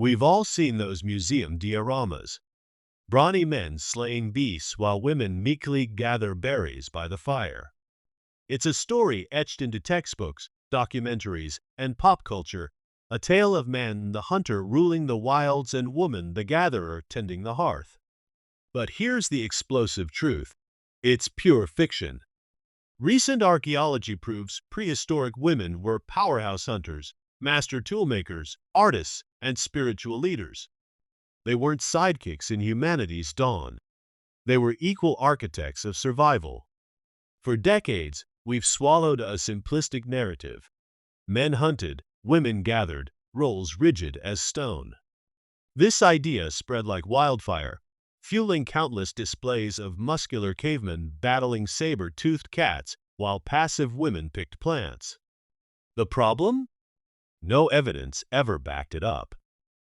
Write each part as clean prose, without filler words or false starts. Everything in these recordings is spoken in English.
We've all seen those museum dioramas. Brawny men slaying beasts while women meekly gather berries by the fire. It's a story etched into textbooks, documentaries, and pop culture, a tale of man the hunter ruling the wilds and woman the gatherer tending the hearth. But here's the explosive truth. It's pure fiction. Recent archaeology proves prehistoric women were powerhouse hunters, master toolmakers, artists, and spiritual leaders. They weren't sidekicks in humanity's dawn. They were equal architects of survival. For decades, we've swallowed a simplistic narrative. Men hunted, women gathered, roles rigid as stone. This idea spread like wildfire, fueling countless displays of muscular cavemen battling saber-toothed cats while passive women picked plants. The problem? No evidence ever backed it up.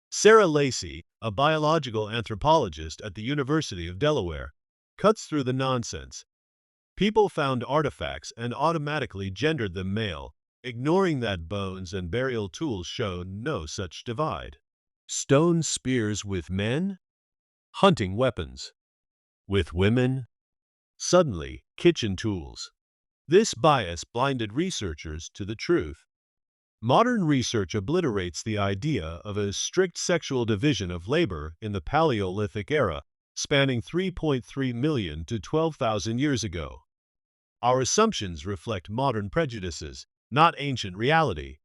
Sarah Lacey, a biological anthropologist at the University of Delaware, cuts through the nonsense. People found artifacts and automatically gendered them male, ignoring that bones and burial tools show no such divide. Stone spears with men? Hunting weapons. With women? Suddenly, kitchen tools. This bias blinded researchers to the truth. Modern research obliterates the idea of a strict sexual division of labor in the Paleolithic era, spanning 3.3 million to 12,000 years ago. Our assumptions reflect modern prejudices, not ancient reality.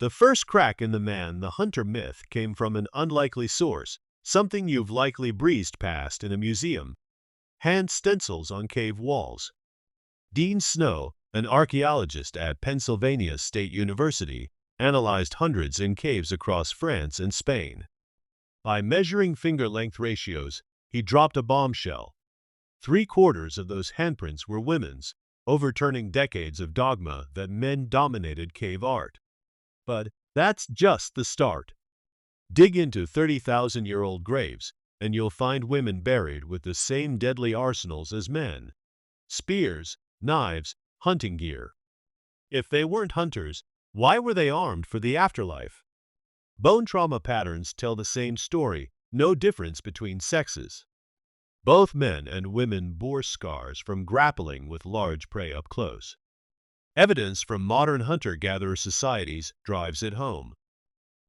The first crack in the man-the-hunter myth came from an unlikely source, something you've likely breezed past in a museum: hand stencils on cave walls. Dean Snow, an archaeologist at Pennsylvania State University, analyzed hundreds in caves across France and Spain. By measuring finger-length ratios, he dropped a bombshell. 3/4 of those handprints were women's, overturning decades of dogma that men dominated cave art. But that's just the start. Dig into 30,000-year-old graves, and you'll find women buried with the same deadly arsenals as men: spears, knives, hunting gear. If they weren't hunters, why were they armed for the afterlife? Bone trauma patterns tell the same story, no difference between sexes. Both men and women bore scars from grappling with large prey up close. Evidence from modern hunter-gatherer societies drives it home.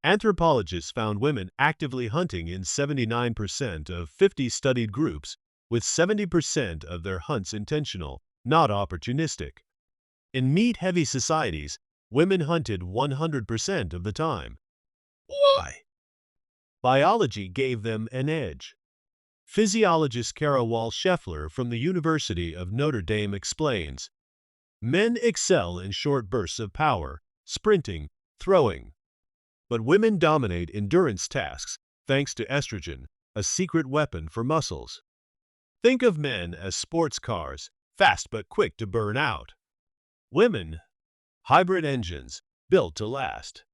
Anthropologists found women actively hunting in 79% of 50 studied groups, with 70% of their hunts intentional, not opportunistic. In meat-heavy societies, women hunted 100% of the time. Why? Biology gave them an edge. Physiologist Kara Wall-Scheffler from the University of Notre Dame explains, men excel in short bursts of power, sprinting, throwing. But women dominate endurance tasks thanks to estrogen, a secret weapon for muscles. Think of men as sports cars, fast but quick to burn out. Women, hybrid engines, built to last.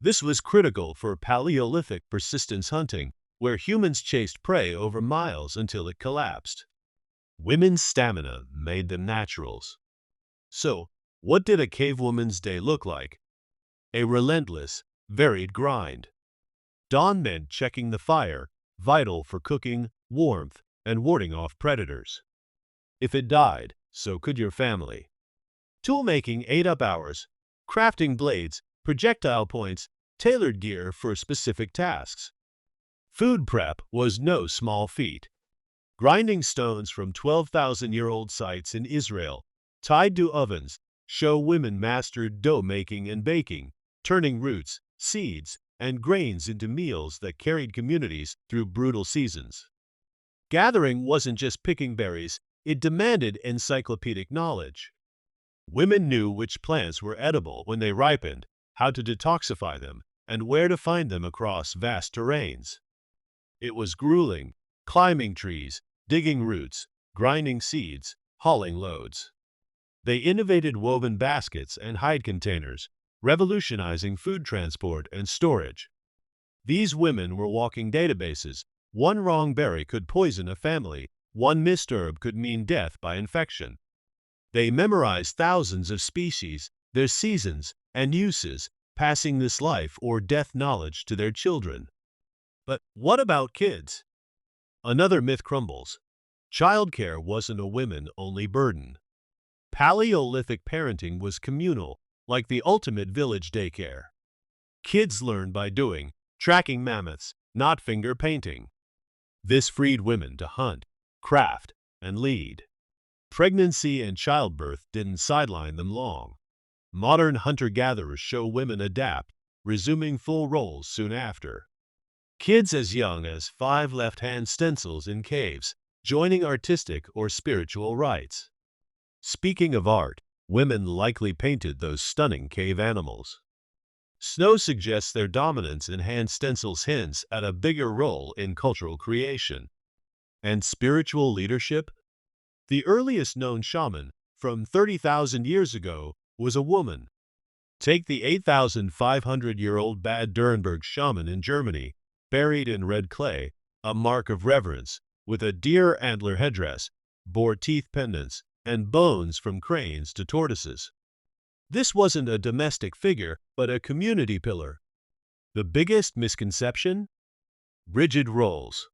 This was critical for Paleolithic persistence hunting, where humans chased prey over miles until it collapsed. Women's stamina made them naturals. So, what did a cavewoman's day look like? A relentless, varied grind. Dawn meant checking the fire, vital for cooking, warmth, and warding off predators. If it died, so could your family. Toolmaking ate up hours, crafting blades, projectile points, tailored gear for specific tasks. Food prep was no small feat. Grinding stones from 12,000-year-old sites in Israel, tied to ovens, show women mastered dough making and baking, turning roots, seeds, and grains into meals that carried communities through brutal seasons. Gathering wasn't just picking berries, it demanded encyclopedic knowledge. Women knew which plants were edible when they ripened, how to detoxify them, and where to find them across vast terrains. It was grueling, climbing trees, digging roots, grinding seeds, hauling loads. They innovated woven baskets and hide containers, revolutionizing food transport and storage. These women were walking databases. One wrong berry could poison a family, one missed herb could mean death by infection. They memorized thousands of species, their seasons, and uses, passing this life or death knowledge to their children. But what about kids? Another myth crumbles. Childcare wasn't a women-only burden. Paleolithic parenting was communal, like the ultimate village daycare. Kids learned by doing, tracking mammoths, not finger painting. This freed women to hunt, craft, and lead. Pregnancy and childbirth didn't sideline them long. Modern hunter-gatherers show women adapt, resuming full roles soon after. Kids as young as 5 left-hand stencils in caves, joining artistic or spiritual rites. Speaking of art, women likely painted those stunning cave animals. Snow suggests their dominance in hand stencils hints at a bigger role in cultural creation. And spiritual leadership? The earliest known shaman, from 30,000 years ago, was a woman. Take the 8,500-year-old Bad Dürrenberg shaman in Germany, buried in red clay, a mark of reverence, with a deer antler headdress, boar teeth pendants, and bones from cranes to tortoises. This wasn't a domestic figure, but a community pillar. The biggest misconception? Rigid roles.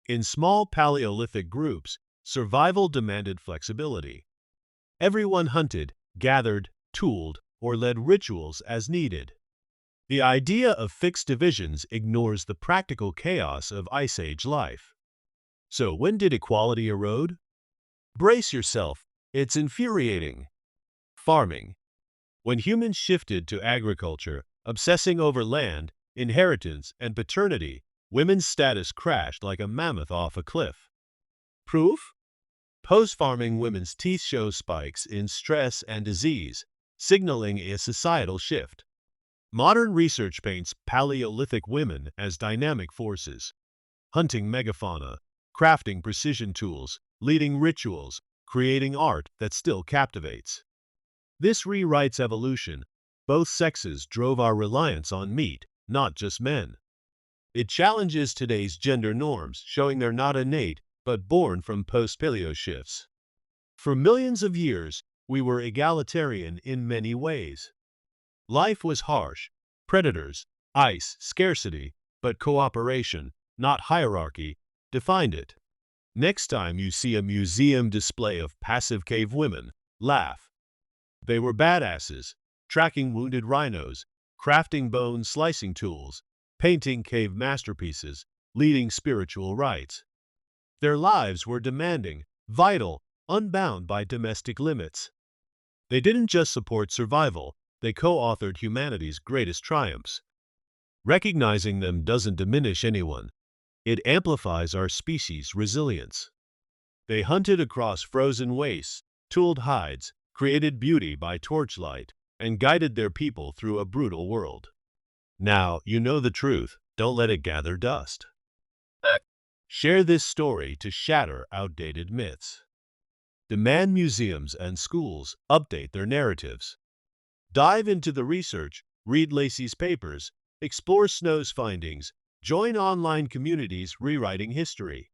In small Paleolithic groups, survival demanded flexibility. Everyone hunted, gathered, tooled, or led rituals as needed. The idea of fixed divisions ignores the practical chaos of Ice Age life. So when did equality erode? Brace yourself, it's infuriating. Farming. When humans shifted to agriculture, obsessing over land, inheritance, and paternity, women's status crashed like a mammoth off a cliff. Proof? Post-farming women's teeth show spikes in stress and disease, signaling a societal shift. Modern research paints Paleolithic women as dynamic forces, hunting megafauna, crafting precision tools, leading rituals, creating art that still captivates. This rewrites evolution. Both sexes drove our reliance on meat, not just men. It challenges today's gender norms, showing they're not innate, but born from post-paleo shifts. For millions of years, we were egalitarian in many ways. Life was harsh, predators, ice, scarcity, but cooperation, not hierarchy, defined it. Next time you see a museum display of passive cave women, laugh. They were badasses, tracking wounded rhinos, crafting bone slicing tools, painting cave masterpieces, leading spiritual rites. Their lives were demanding, vital, unbound by domestic limits. They didn't just support survival, they co-authored humanity's greatest triumphs. Recognizing them doesn't diminish anyone. It amplifies our species' resilience. They hunted across frozen wastes, tooled hides, created beauty by torchlight, and guided their people through a brutal world. Now you know the truth, don't let it gather dust. Share this story to shatter outdated myths. Demand museums and schools update their narratives. Dive into the research, read Lacey's papers, explore Snow's findings, join online communities rewriting history.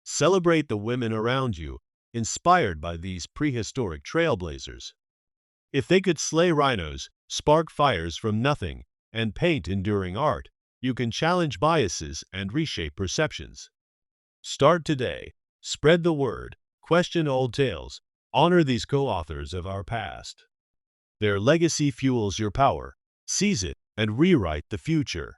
Celebrate the women around you, inspired by these prehistoric trailblazers. If they could slay rhinos, spark fires from nothing, and paint enduring art, you can challenge biases and reshape perceptions. Start today. Spread the word. Question old tales. Honor these co-authors of our past. Their legacy fuels your power. Seize it and rewrite the future.